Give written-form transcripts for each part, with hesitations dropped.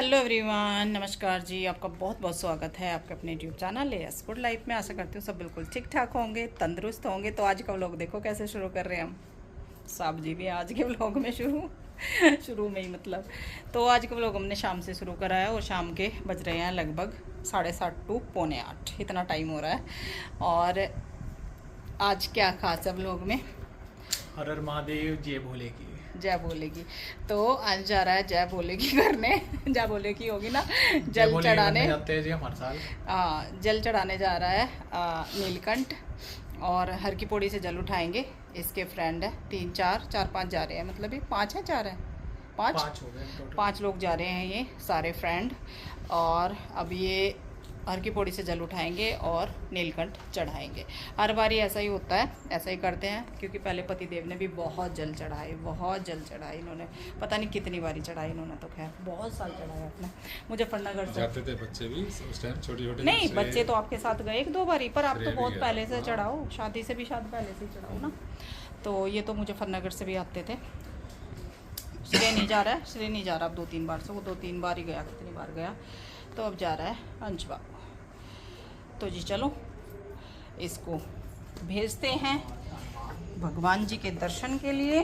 Hello everyone, नमस्कार जी। आपका बहुत बहुत स्वागत है आपके अपने YouTube channel S good life में। आशा करती हूँ सब बिल्कुल ठीक ठाक होंगे, तंदुरुस्त होंगे। तो आज का व्लॉग देखो कैसे शुरू कर रहे हैं हम। साहब जी भी आज के व्लॉग में शुरू में ही मतलब। तो आज का व्लॉग हमने शाम से शुरू करा है और शाम के बज रहे हैं लगभग 7:30 टू 7:45, इतना टाइम हो रहा है। और आज क्या खास है व्लॉग में? हर हर महादेव, जय भोले की। जय बोलेगी। तो आज जा रहा है जय बोलेगी करने। जय बोलेगी होगी ना, जय जल भोले चढ़ाने। करने जाते हैं जी हम हर साल। जल चढ़ाने जा रहा है नीलकंठ। और हर की पौड़ी से जल उठाएंगे। इसके फ्रेंड है 3 4 5 जा रहे हैं, मतलब ये 5 है 4 है 5 हो गए टोटल। 5 लोग जा रहे हैं ये सारे फ्रेंड। और अब ये हर की पौड़ी से जल उठाएंगे और नीलकंठ चढ़ाएंगे। हर बारी ऐसा ही होता है, ऐसा ही करते हैं। क्योंकि पहले पतिदेव ने भी बहुत जल चढ़ाए, बहुत जल चढ़ाए इन्होंने। पता नहीं कितनी बारी चढ़ाई इन्होंने, तो खैर बहुत साल चढ़ाया अपने। मुजफ्फरनगर से जाते थे बच्चे भी उस टाइम, छोटे छोटे। नहीं, बच्चे तो आपके साथ गए 1 2 बारी, पर आप तो बहुत भी पहले से हाँ। चढ़ाओ, शादी से भी शायद पहले से ही चढ़ाओ ना। तो ये तो मुजफ्फरनगर से भी आते थे। श्रेय नहीं जा रहा है, श्रेय नहीं जा रहा अब 2 3 बार से। वो 2 3 बार ही गया, कितनी बार गया। तो अब जा रहा है अंश बाबू। तो जी चलो इसको भेजते हैं भगवान जी के दर्शन के लिए।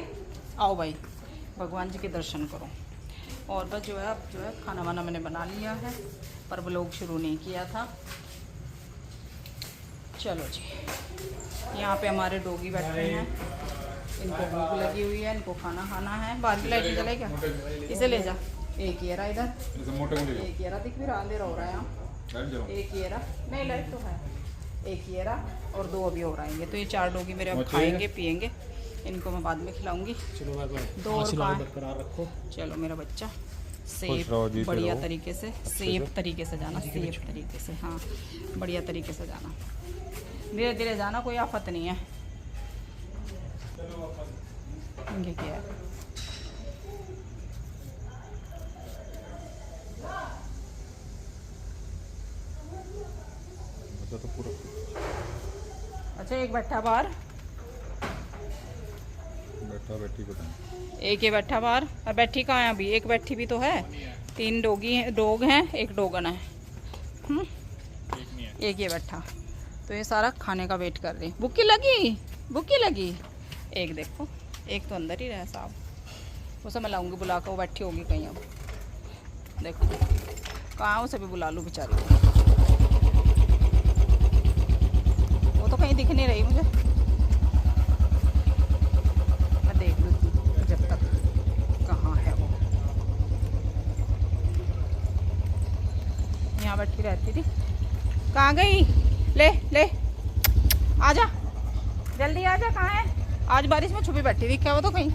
आओ भाई, भगवान जी के दर्शन करो। और बस जो है अब जो है खाना वाना मैंने बना लिया है, पर व्लॉग शुरू नहीं किया था। चलो जी, यहाँ पे हमारे डॉगी बैठे हैं, इनको भूख लगी हुई है, इनको खाना खाना है। बाहर की लाइट जलाई क्या? इसे ले जा। एक ये रहा इधर, एक ये रहा, दिख भी रहा, अंधेरा हो रहा है यहाँ। एक ये रहा, नहीं लाइट तो है। एक ये रहा और 2 अभी और आएंगे। तो ये 4 डॉगी मेरे अब खाएंगे पिएंगे। इनको मैं बाद में खिलाऊंगी। चलो बाय बाय। 2 और कहाँ? बरकरार रखो। चलो मेरा बच्चा सेफ बढ़िया तरीके से, सेफ तरीके से जाना, सेफ तरीके से, हाँ बढ़िया तरीके से जाना। धीरे धीरे जाना, कोई आफत नहीं है। ये क्या है? तो पूरा अच्छा, एक बैठा बाहर, बैठा बैठी पता नहीं। एक ये बैठा बाहर। और बैठी कहाँ है अभी? एक बैठी भी तो है। 3 डॉग हैं, एक डॉगन है। एक ये बैठा। तो ये सारा खाने का वेट कर रही। भूखी लगी, भूखी लगी। एक देखो, एक तो अंदर ही रहा साहब। उसे मैं लाऊंगी बुला कर, वो बैठी होगी कहीं। अब देखो कहाँ, उसे भी बुला लूँ बेचारी को। वो तो कहीं दिख नहीं रही मुझे। मैं देख लूँ जब तक कहाँ है वो। यहाँ बैठी रहती थी, कहाँ गई? ले ले आजा, जल्दी आजा। कहाँ है? आज बारिश में छुपी बैठी थी क्या वो तो कहीं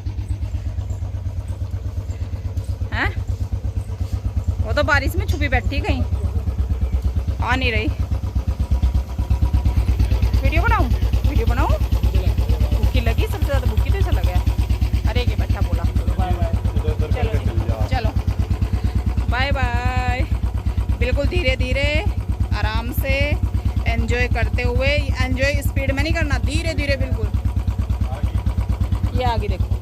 है? वो तो बारिश में छुपी बैठी कहीं, आ नहीं रही। वीडियो बनाऊं, वीडियो बनाऊं? भूखी लगी, सबसे ज़्यादा भूखी तो इसे लगा है। अरे ये बैठा बोला चलो जी, चलो बाय बाय। बिल्कुल धीरे धीरे आराम से एंजॉय करते हुए। एंजॉय स्पीड में नहीं करना, धीरे धीरे बिल्कुल। ये आगे देखो,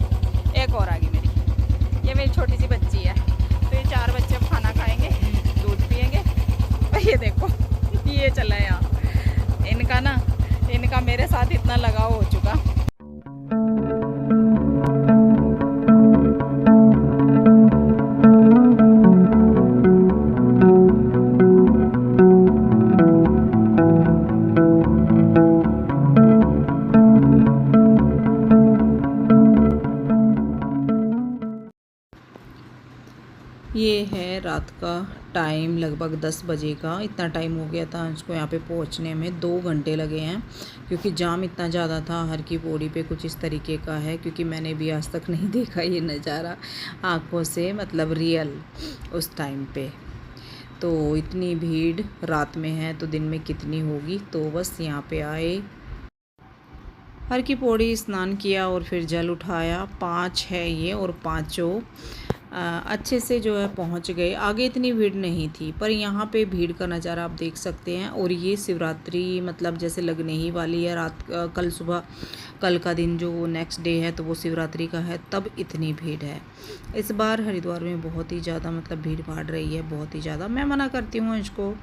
एक और आगे मेरी, ये मेरी छोटी सी बच्ची है। तो ये 4 बच्चे अब खाना खाएंगे, दूध पिएंगे। और ये देखो ये चला है यहाँ। इनका मेरे साथ इतना लगाव हो चुका। ये है रात का टाइम, लगभग 10 बजे का। इतना टाइम हो गया था उसको यहाँ पे पहुँचने में, 2 घंटे लगे हैं। क्योंकि जाम इतना ज़्यादा था। हर की पौड़ी पे कुछ इस तरीके का है, क्योंकि मैंने भी आज तक नहीं देखा ये नज़ारा आँखों से, मतलब रियल उस टाइम पे। तो इतनी भीड़ रात में है तो दिन में कितनी होगी। तो बस यहाँ पे आए, हर की पौड़ी स्नान किया और फिर जल उठाया। 5 है ये और 5 अच्छे से जो है पहुंच गए। आगे इतनी भीड़ नहीं थी, पर यहाँ पे भीड़ का नज़ारा आप देख सकते हैं। और ये शिवरात्रि मतलब जैसे लगने ही वाली है रात, कल सुबह, कल का दिन जो नेक्स्ट डे है तो वो शिवरात्रि का है, तब इतनी भीड़ है। इस बार हरिद्वार में बहुत ही ज़्यादा मतलब भीड़ भाड़ रही है, बहुत ही ज़्यादा। मैं मना करती हूँ इसको,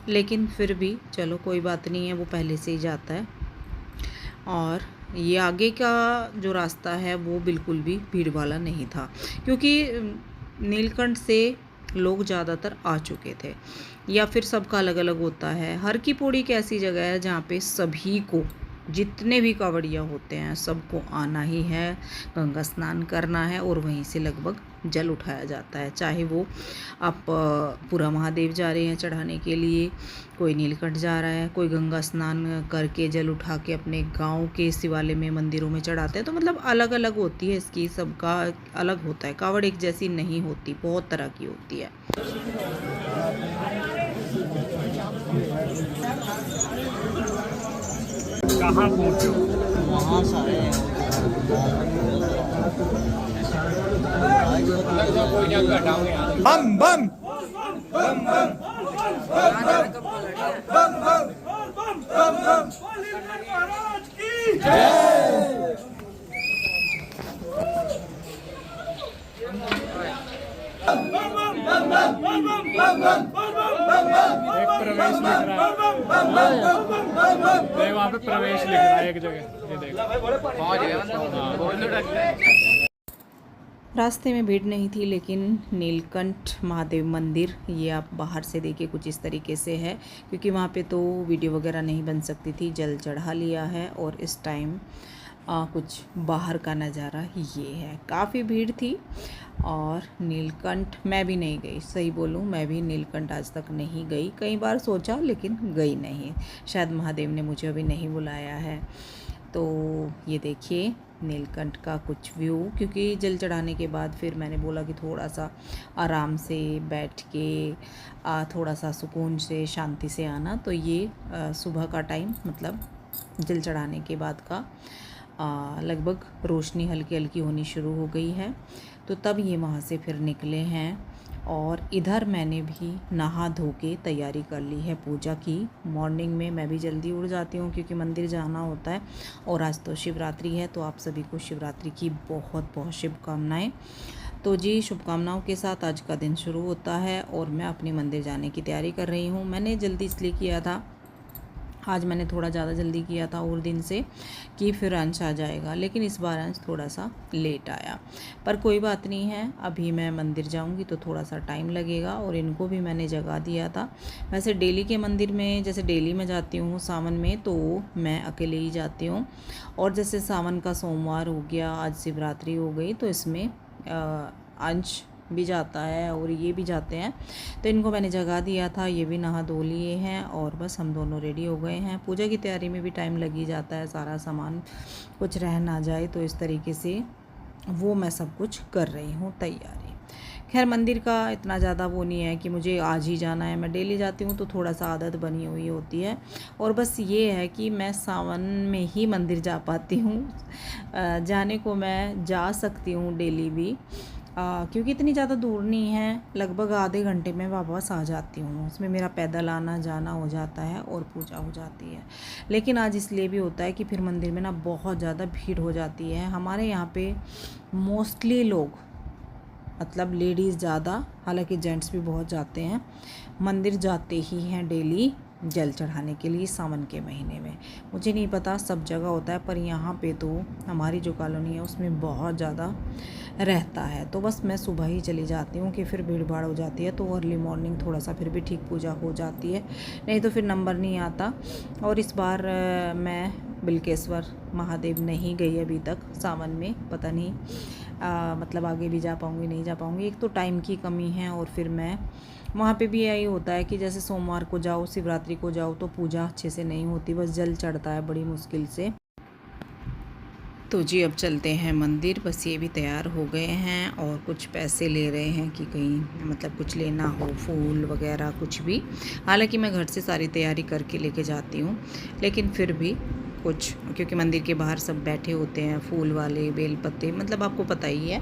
लेकिन फिर भी चलो कोई बात नहीं है, वो पहले से ही जाता है। और ये आगे का जो रास्ता है वो बिल्कुल भी भीड़ वाला नहीं था, क्योंकि नीलकंठ से लोग ज़्यादातर आ चुके थे, या फिर सबका अलग अलग होता है। हर की पौड़ी एक ऐसी जगह है जहाँ पे सभी को, जितने भी कांवड़िया होते हैं, सबको आना ही है, गंगा स्नान करना है और वहीं से लगभग जल उठाया जाता है। चाहे वो आप पूरा महादेव जा रहे हैं चढ़ाने के लिए, कोई नीलकंठ जा रहा है, कोई गंगा स्नान करके जल उठा के अपने गांव के शिवालय में मंदिरों में चढ़ाते हैं। तो मतलब अलग अलग होती है, इसकी सबका अलग होता है। कांवड़ एक जैसी नहीं होती, बहुत तरह की होती है। कहाँ पहुँचे हो? वहाँ सारे बम बम एक प्रवेश लिख रहा है, वहाँ पे प्रवेश लिख रहा है एक जगह, ये देख। रास्ते में भीड़ नहीं थी, लेकिन नीलकंठ महादेव मंदिर ये आप बाहर से देखिए कुछ इस तरीके से है, क्योंकि वहाँ पे तो वीडियो वगैरह नहीं बन सकती थी, जल चढ़ा लिया है। और इस टाइम कुछ बाहर का नज़ारा ये है। काफ़ी भीड़ थी। और नीलकंठ मैं भी नहीं गई, सही बोलूँ मैं भी नीलकंठ आज तक नहीं गई। कई बार सोचा लेकिन गई नहीं, शायद महादेव ने मुझे अभी नहीं बुलाया है। तो ये देखिए नीलकंठ का कुछ व्यू, क्योंकि जल चढ़ाने के बाद फिर मैंने बोला कि थोड़ा सा आराम से बैठ के थोड़ा सा सुकून से शांति से आना। तो ये सुबह का टाइम मतलब जल चढ़ाने के बाद का लगभग रोशनी हल्की हल्की होनी शुरू हो गई है, तो तब ये वहाँ से फिर निकले हैं। और इधर मैंने भी नहा धो के तैयारी कर ली है पूजा की। मॉर्निंग में मैं भी जल्दी उठ जाती हूँ क्योंकि मंदिर जाना होता है। और आज तो शिवरात्रि है, तो आप सभी को शिवरात्रि की बहुत बहुत शुभकामनाएं। तो जी शुभकामनाओं के साथ आज का दिन शुरू होता है और मैं अपने मंदिर जाने की तैयारी कर रही हूँ। मैंने जल्दी इसलिए किया था, आज मैंने थोड़ा ज़्यादा जल्दी किया था और दिन से कि फिर अंश आ जाएगा, लेकिन इस बार अंश थोड़ा सा लेट आया। पर कोई बात नहीं है, अभी मैं मंदिर जाऊंगी तो थोड़ा सा टाइम लगेगा। और इनको भी मैंने जगा दिया था। वैसे डेली के मंदिर में, जैसे डेली मैं जाती हूँ सावन में, तो मैं अकेले ही जाती हूँ। और जैसे सावन का सोमवार हो गया, आज शिवरात्रि हो गई, तो इसमें अंश भी जाता है और ये भी जाते हैं। तो इनको मैंने जगा दिया था, ये भी नहा धो लिए हैं और बस हम दोनों रेडी हो गए हैं। पूजा की तैयारी में भी टाइम लग ही जाता है, सारा सामान कुछ रह ना जाए, तो इस तरीके से वो मैं सब कुछ कर रही हूँ तैयारी। खैर मंदिर का इतना ज़्यादा वो नहीं है कि मुझे आज ही जाना है, मैं डेली जाती हूँ तो थोड़ा सा आदत बनी हुई होती है। और बस ये है कि मैं सावन में ही मंदिर जा पाती हूँ, जाने को मैं जा सकती हूँ डेली भी, क्योंकि इतनी ज़्यादा दूर नहीं है, लगभग आधे घंटे में वापस आ जाती हूँ। उसमें मेरा पैदल आना जाना हो जाता है और पूजा हो जाती है। लेकिन आज इसलिए भी होता है कि फिर मंदिर में ना बहुत ज़्यादा भीड़ हो जाती है। हमारे यहाँ पे मोस्टली लोग, मतलब लेडीज़ ज़्यादा, हालांकि जेंट्स भी बहुत जाते हैं, मंदिर जाते ही हैं डेली जल चढ़ाने के लिए सावन के महीने में। मुझे नहीं पता सब जगह होता है, पर यहाँ पे तो हमारी जो कॉलोनी है उसमें बहुत ज़्यादा रहता है। तो बस मैं सुबह ही चली जाती हूँ कि फिर भीड़ भाड़ हो जाती है, तो अर्ली मॉर्निंग थोड़ा सा फिर भी ठीक पूजा हो जाती है, नहीं तो फिर नंबर नहीं आता। और इस बार मैं बिल्केश्वर महादेव नहीं गई अभी तक सावन में, पता नहीं मतलब आगे भी जा पाऊँगी नहीं जा पाऊँगी। एक तो टाइम की कमी है, और फिर मैं वहाँ पे भी यही होता है कि जैसे सोमवार को जाओ, शिवरात्रि को जाओ, तो पूजा अच्छे से नहीं होती, बस जल चढ़ता है बड़ी मुश्किल से। तो जी अब चलते हैं मंदिर, बस ये भी तैयार हो गए हैं और कुछ पैसे ले रहे हैं कि कहीं मतलब कुछ लेना हो, फूल वगैरह कुछ भी। हालांकि मैं घर से सारी तैयारी करके लेके जाती हूँ, लेकिन फिर भी कुछ, क्योंकि मंदिर के बाहर सब बैठे होते हैं फूल वाले, बेल पत्ते, मतलब आपको पता ही है।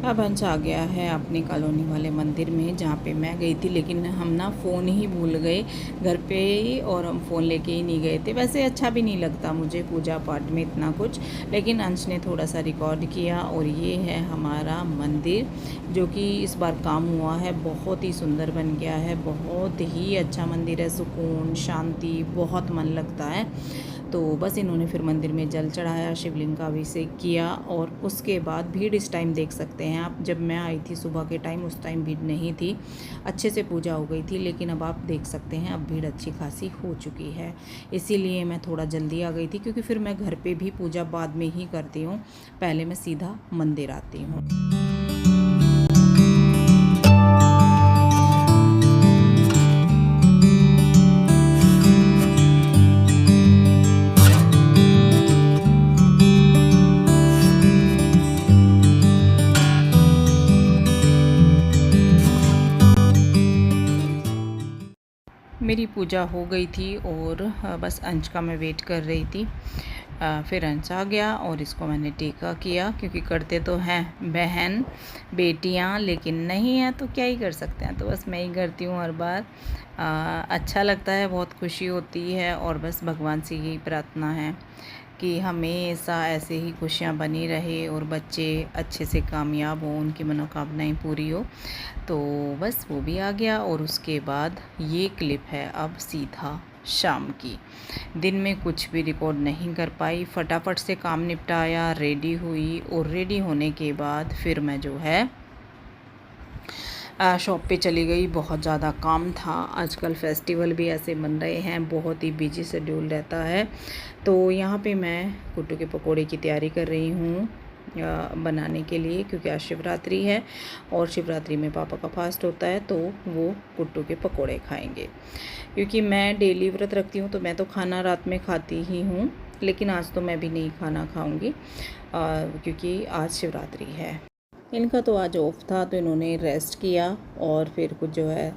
अब अंश आ गया है अपनी कॉलोनी वाले मंदिर में जहाँ पे मैं गई थी, लेकिन हम ना फ़ोन ही भूल गए घर पे ही, और हम फ़ोन लेके ही नहीं गए थे। वैसे अच्छा भी नहीं लगता मुझे पूजा पाठ में इतना कुछ, लेकिन अंश ने थोड़ा सा रिकॉर्ड किया। और ये है हमारा मंदिर जो कि इस बार काम हुआ है, बहुत ही सुंदर बन गया है, बहुत ही अच्छा मंदिर है, सुकून शांति बहुत मन लगता है। तो बस इन्होंने फिर मंदिर में जल चढ़ाया, शिवलिंग का अभिषेक किया, और उसके बाद भीड़ इस टाइम देख सकते हैं आप। जब मैं आई थी सुबह के टाइम, उस टाइम भीड़ नहीं थी, अच्छे से पूजा हो गई थी, लेकिन अब आप देख सकते हैं अब भीड़ अच्छी खासी हो चुकी है। इसीलिए मैं थोड़ा जल्दी आ गई थी, क्योंकि फिर मैं घर पे भी पूजा बाद में ही करती हूँ, पहले मैं सीधा मंदिर आती हूँ। मेरी पूजा हो गई थी और बस अंश का मैं वेट कर रही थी। फिर अंश आ गया और इसको मैंने टीका किया, क्योंकि करते तो हैं बहन बेटियां, लेकिन नहीं है तो क्या ही कर सकते हैं, तो बस मैं ही करती हूँ हर बार। अच्छा लगता है, बहुत खुशी होती है, और बस भगवान से यही प्रार्थना है कि हमेशा ऐसे ही खुशियाँ बनी रहे और बच्चे अच्छे से कामयाब हों, उनकी मनोकामनाएं पूरी हो। तो बस वो भी आ गया, और उसके बाद ये क्लिप है अब सीधा शाम की। दिन में कुछ भी रिकॉर्ड नहीं कर पाई, फटाफट से काम निपटाया, रेडी हुई, और रेडी होने के बाद फिर मैं जो है शॉप पे चली गई। बहुत ज़्यादा काम था, आजकल फेस्टिवल भी ऐसे बन रहे हैं, बहुत ही बिजी शेड्यूल रहता है। तो यहाँ पे मैं कुट्टू के पकोड़े की तैयारी कर रही हूँ बनाने के लिए, क्योंकि आज शिवरात्रि है, और शिवरात्रि में पापा का फास्ट होता है, तो वो कुट्टू के पकोड़े खाएंगे। क्योंकि मैं डेली व्रत रखती हूँ, तो मैं तो खाना रात में खाती ही हूँ, लेकिन आज तो मैं भी नहीं खाना खाऊँगी, क्योंकि आज शिवरात्रि है। इनका तो आज ऑफ था, तो इन्होंने रेस्ट किया, और फिर कुछ जो है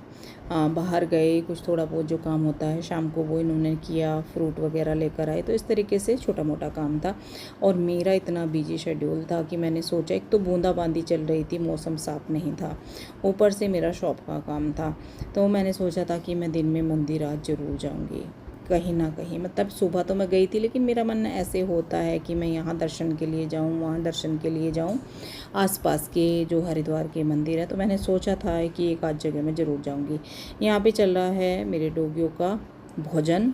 बाहर गए, कुछ थोड़ा बहुत जो काम होता है शाम को वो इन्होंने किया, फ्रूट वगैरह लेकर आए। तो इस तरीके से छोटा मोटा काम था, और मेरा इतना बिजी शेड्यूल था कि मैंने सोचा, एक तो बूंदाबांदी चल रही थी, मौसम साफ़ नहीं था, ऊपर से मेरा शॉप का काम था, तो मैंने सोचा था कि मैं दिन में मंदिर आज ज़रूर जाऊँगी कहीं ना कहीं। मतलब सुबह तो मैं गई थी, लेकिन मेरा मन ऐसे होता है कि मैं यहाँ दर्शन के लिए जाऊँ, वहाँ दर्शन के लिए जाऊँ, आसपास के जो हरिद्वार के मंदिर है। तो मैंने सोचा था कि एक आध जगह मैं ज़रूर जाऊँगी। यहाँ पे चल रहा है मेरे डॉगियों का भोजन,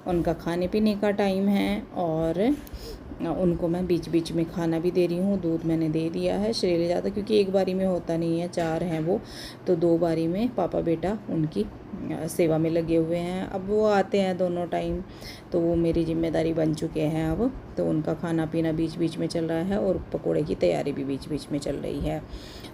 उनका खाने पीने का टाइम है, और उनको मैं बीच बीच में खाना भी दे रही हूँ। दूध मैंने दे दिया है, श्रेय ज़्यादा, क्योंकि एक बारी में होता नहीं है, 4 हैं वो, तो 2 बारी में पापा बेटा उनकी सेवा में लगे हुए हैं। अब वो आते हैं दोनों टाइम, तो वो मेरी जिम्मेदारी बन चुके हैं अब। तो उनका खाना पीना बीच बीच में चल रहा है, और पकोड़े की तैयारी भी बीच बीच में चल रही है।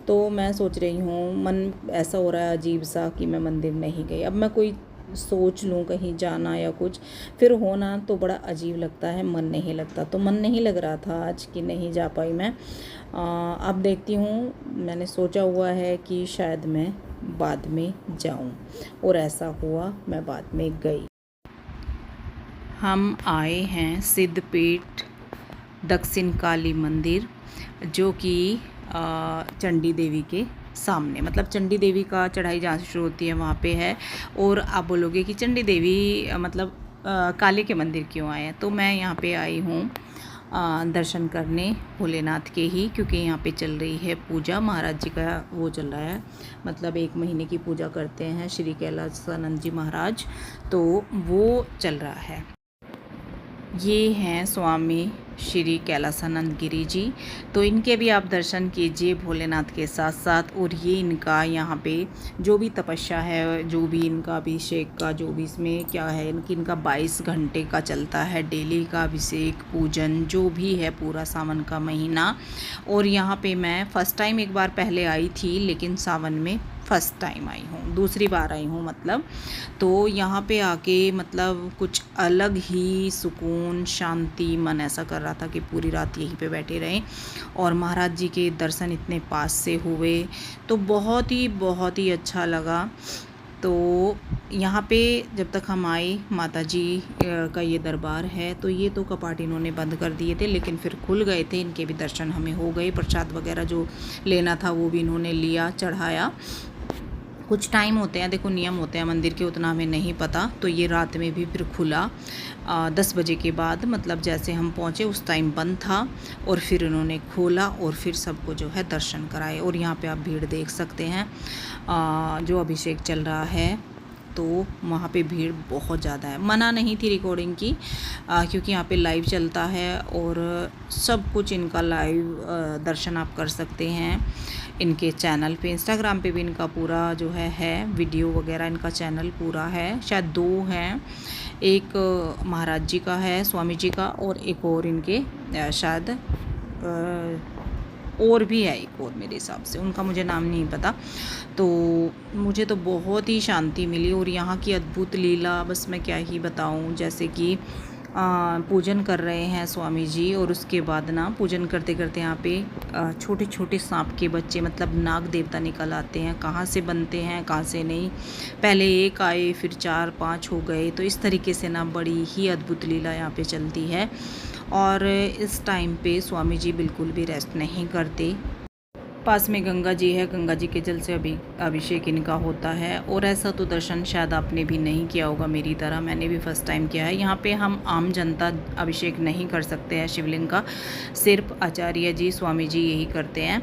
तो मैं सोच रही हूँ, मन ऐसा हो रहा है अजीब सा कि मैं मंदिर नहीं गई। अब मैं कोई सोच लूँ कहीं जाना या कुछ, फिर होना तो बड़ा अजीब लगता है, मन नहीं लगता। तो मन नहीं लग रहा था आज कि नहीं जा पाई मैं। अब देखती हूँ, मैंने सोचा हुआ है कि शायद मैं बाद में जाऊँ, और ऐसा हुआ, मैं बाद में गई। हम आए हैं सिद्धपीठ दक्षिण काली मंदिर, जो कि चंडी देवी के सामने, मतलब चंडी देवी का चढ़ाई जहाँ से शुरू होती है वहाँ पे है। और आप बोलोगे कि चंडी देवी मतलब काली के मंदिर क्यों आए हैं, तो मैं यहाँ पे आई हूँ दर्शन करने भोलेनाथ के ही, क्योंकि यहाँ पे चल रही है पूजा, महाराज जी का वो चल रहा है, मतलब 1 महीने की पूजा करते हैं श्री कैलासानंद जी महाराज, तो वो चल रहा है। ये हैं स्वामी श्री कैलासानंद गिरी जी, तो इनके भी आप दर्शन कीजिए भोलेनाथ के साथ साथ। और ये इनका यहाँ पे जो भी तपस्या है, जो भी इनका अभिषेक का जो भी इसमें क्या है, इनका 22 घंटे का चलता है डेली का अभिषेक पूजन, जो भी है पूरा सावन का महीना। और यहाँ पे मैं फ़र्स्ट टाइम एक बार पहले आई थी, लेकिन सावन में फ़र्स्ट टाइम आई हूँ, दूसरी बार आई हूँ मतलब। तो यहाँ पे आके मतलब कुछ अलग ही सुकून शांति, मन ऐसा कर रहा था कि पूरी रात यहीं पे बैठे रहें। और महाराज जी के दर्शन इतने पास से हुए, तो बहुत ही अच्छा लगा। तो यहाँ पे जब तक हम आए, माता जी का ये दरबार है, तो ये तो कपाट इन्होंने बंद कर दिए थे, लेकिन फिर खुल गए थे। इनके भी दर्शन हमें हो गए। प्रसाद वगैरह जो लेना था वो भी इन्होंने लिया, चढ़ाया। कुछ टाइम होते हैं, देखो नियम होते हैं मंदिर के, उतना हमें नहीं पता। तो ये रात में भी फिर खुला 10 बजे के बाद, मतलब जैसे हम पहुँचे उस टाइम बंद था, और फिर उन्होंने खोला और फिर सबको जो है दर्शन कराए। और यहाँ पे आप भीड़ देख सकते हैं, जो अभिषेक चल रहा है तो वहाँ पे भीड़ बहुत ज़्यादा है। मना नहीं थी रिकॉर्डिंग की, क्योंकि यहाँ पे लाइव चलता है और सब कुछ इनका लाइव दर्शन आप कर सकते हैं इनके चैनल पे। इंस्टाग्राम पे भी इनका पूरा जो है वीडियो वगैरह, इनका चैनल पूरा है। शायद 2 हैं, एक महाराज जी का है, स्वामी जी का, और एक और इनके शायद और भी है एक और, मेरे हिसाब से उनका मुझे नाम नहीं पता। तो मुझे तो बहुत ही शांति मिली। और यहाँ की अद्भुत लीला बस मैं क्या ही बताऊँ। जैसे कि पूजन कर रहे हैं स्वामी जी, और उसके बाद ना पूजन करते करते यहाँ पे छोटे छोटे सांप के बच्चे, मतलब नाग देवता निकल आते हैं। कहाँ से बनते हैं कहाँ से नहीं, पहले 1 आए फिर 4-5 हो गए। तो इस तरीके से ना बड़ी ही अद्भुत लीला यहाँ पे चलती है। और इस टाइम पे स्वामी जी बिल्कुल भी रेस्ट नहीं करते। पास में गंगा जी है, गंगा जी के जल से अभिषेक इनका होता है। और ऐसा तो दर्शन शायद आपने भी नहीं किया होगा मेरी तरह, मैंने भी फर्स्ट टाइम किया है। यहाँ पे हम आम जनता अभिषेक नहीं कर सकते हैं शिवलिंग का, सिर्फ आचार्य जी स्वामी जी यही करते हैं।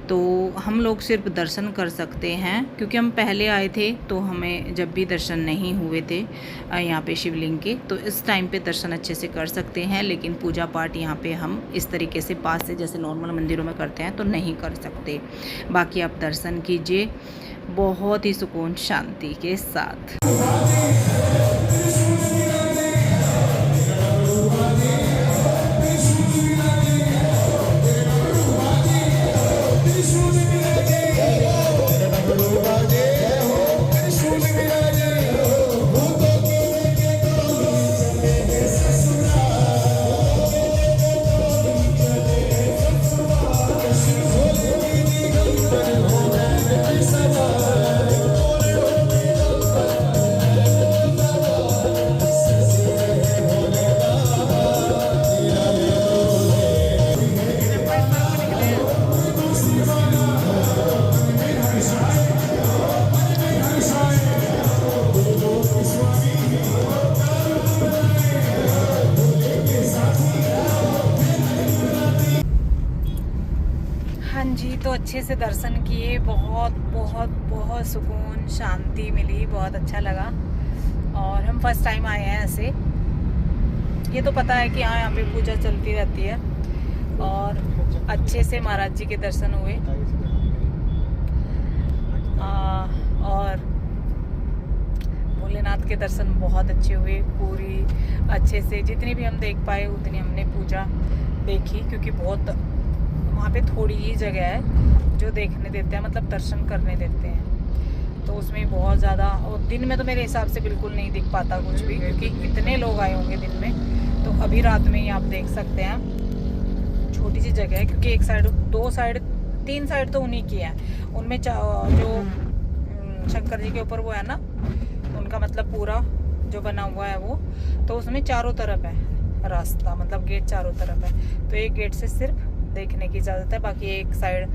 तो हम लोग सिर्फ दर्शन कर सकते हैं, क्योंकि हम पहले आए थे तो हमें जब भी दर्शन नहीं हुए थे यहाँ पे शिवलिंग के, तो इस टाइम पे दर्शन अच्छे से कर सकते हैं। लेकिन पूजा पाठ यहाँ पे हम इस तरीके से पास से जैसे नॉर्मल मंदिरों में करते हैं तो नहीं कर सकते। बाकी आप दर्शन कीजिए बहुत ही सुकून शांति के साथ। तो अच्छे से दर्शन किए, बहुत बहुत बहुत सुकून शांति मिली, बहुत अच्छा लगा। और हम फर्स्ट टाइम आए हैं ऐसे। ये तो पता है कि हाँ यहाँ पे पूजा चलती रहती है। और अच्छे से महाराज जी के दर्शन हुए, और भोलेनाथ के दर्शन बहुत अच्छे हुए। पूरी अच्छे से जितनी भी हम देख पाए उतनी हमने पूजा देखी, क्योंकि बहुत वहाँ पे थोड़ी ही जगह है जो देखने देते हैं, मतलब दर्शन करने देते हैं। तो उसमें बहुत ज़्यादा, और दिन में तो मेरे हिसाब से बिल्कुल नहीं दिख पाता कुछ भी, क्योंकि इतने लोग आए होंगे दिन में। तो अभी रात में ही आप देख सकते हैं, छोटी सी जगह है, क्योंकि एक साइड 2 साइड 3 साइड तो उन्हीं की है। उनमें जो शंकर जी के ऊपर वो है ना, उनका मतलब पूरा जो बना हुआ है वो, तो उसमें चारों तरफ है रास्ता, मतलब गेट चारों तरफ है। तो एक गेट से सिर्फ देखने की इजाज़त है, बाकी एक साइड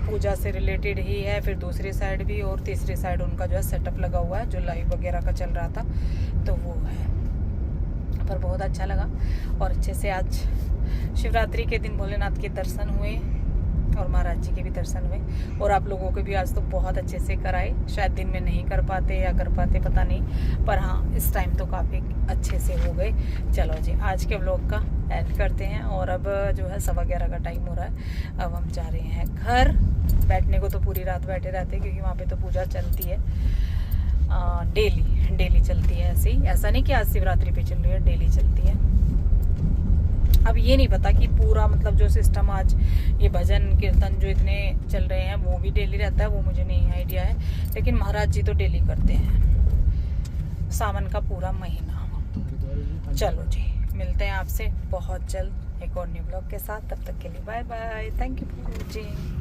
पूजा से रिलेटेड ही है, फिर दूसरी साइड भी, और तीसरी साइड उनका जो है सेटअप लगा हुआ है, जो लाइव वगैरह का चल रहा था, तो वो है। पर बहुत अच्छा लगा। और अच्छे से आज शिवरात्रि के दिन भोलेनाथ के दर्शन हुए और महाराज जी के भी दर्शन हुए, और आप लोगों के भी आज तो बहुत अच्छे से कराए। शायद दिन में नहीं कर पाते या कर पाते पता नहीं, पर हाँ इस टाइम तो काफ़ी अच्छे से हो गए। चलो जी, आज के व्लॉग का एंड करते हैं। और अब जो है 11:15 का टाइम हो रहा है, अब हम जा रहे हैं घर। बैठने को तो पूरी रात बैठे रहते हैं, क्योंकि वहाँ पे तो पूजा चलती है डेली चलती है। ऐसे ही, ऐसा नहीं कि आज शिवरात्रि पे चल रही है, डेली चलती है। अब ये नहीं पता कि पूरा मतलब जो सिस्टम आज ये भजन कीर्तन जो इतने चल रहे हैं वो भी डेली रहता है, वो मुझे नहीं आइडिया है। लेकिन महाराज जी तो डेली करते हैं, सावन का पूरा महीना। चलो जी, मिलते हैं आपसे बहुत जल्द एक और न्यू ब्लॉग के साथ। तब तक के लिए bye bye, thank you for watching.